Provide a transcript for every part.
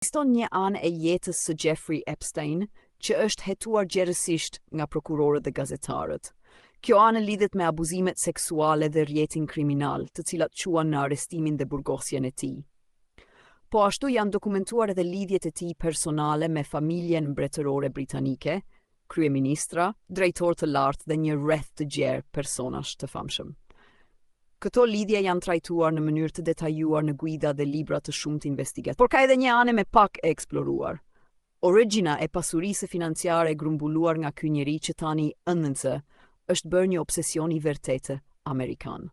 Ekziston një anë e jetës së Jeffrey Epstein që është hetuar gjerësisht nga prokurorët dhe gazetarët. Kjo anë lidhet me abuzimet seksuale dhe rrjetin kriminal, të cilat quan në arrestimin dhe burgosjen e tij. Po ashtu janë dokumentuar edhe lidhjet e tij personale me familjen mbretërore britanike, kryeministra, drejtor të lartë dhe një rreth të gjerë personash të famshëm. Këto lidhje janë trajtuar në mënyrë të detajuar në guida dhe libra të shumtë investigativ. Por ka edhe një anë me pak e eksploruar. Origjina e pasurisë financiare e grumbulluar nga ky njeri që tani ëndëse është bërë një obsesion i vërtetë amerikan.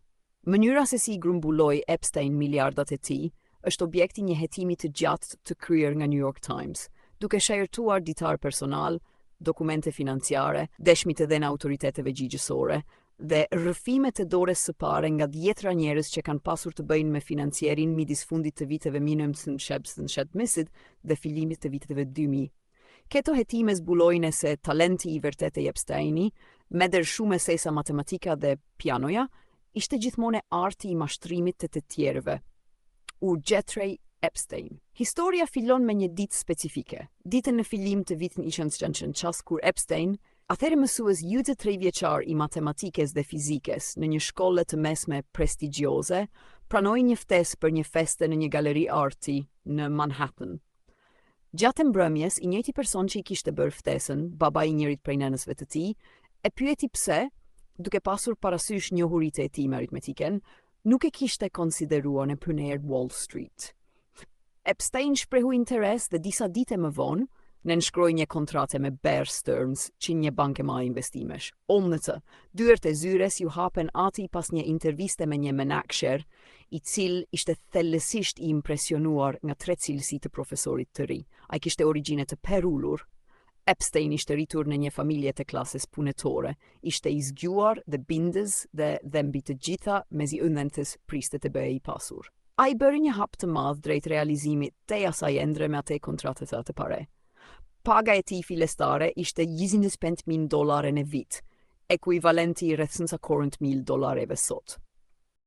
Mënyra se si i grumbulloi Epstein miliardat e tij është objekti një hetimi të gjatë të kryer nga New York Times, duke shajërtuar ditar personal, dokumente financiare, dëshmit edhe në autoriteteve gjyqësore dhe rrëfimet e dorës së pare nga dhjetra njerëz që kanë pasur të bëjnë me financierin midis fundit të viteve 1970 dhe filimit të viteve 2000. Këto hetime zbulojnë se talenti i vërtetë i Epsteini, medër shumë sesa matematika dhe pianoja, ishte gjithmonë arti i mashtrimit të tjerëve. Jeffrey Epstein. Historia fillon me një ditë specifike. Ditën në fillim të vitit 1960, kur Epstein, atëherë mësues jute 3 vjeçar i matematikës dhe fizikës në një shkollë të mesme prestigjioze, pranoi një ftesë për një feste në një galeri arti në Manhattan. Gjatë mbrëmjes, i njëjti person që i kishte bërë ftesën, baba i njërit prej nënësve të tij, e pyeti pse, duke pasur parasysh njohuritë e tij me aritmetiken, nuk e kishte konsideruar në pruner Wall Street. Epstein shprehu interes dhe disa dite më vonë në nënshkroi një kontrate me Bear Stearns, që një banke ma investimesh. Omnëtë, dyert e zyres ju hapen ati pas një interviste me një menaksher, i cil ishte thellësisht i impresionuar nga 3 cilësi të profesorit të ri. Ai kishte origjine të perullur. Epstein ishte rritur në një familje të klasës punëtore, ishte i zgjuar dhe bindës dhe mbi të gjitha mezi ëndëntës priste të bëhej i pasur. Ai bëri një hap të madh drejt realizimit të asaj endre me atë kontratet të pare. Paga e tij fillestare ishte $25,000 në vit, ekuivalenti rreth $40,000 sot.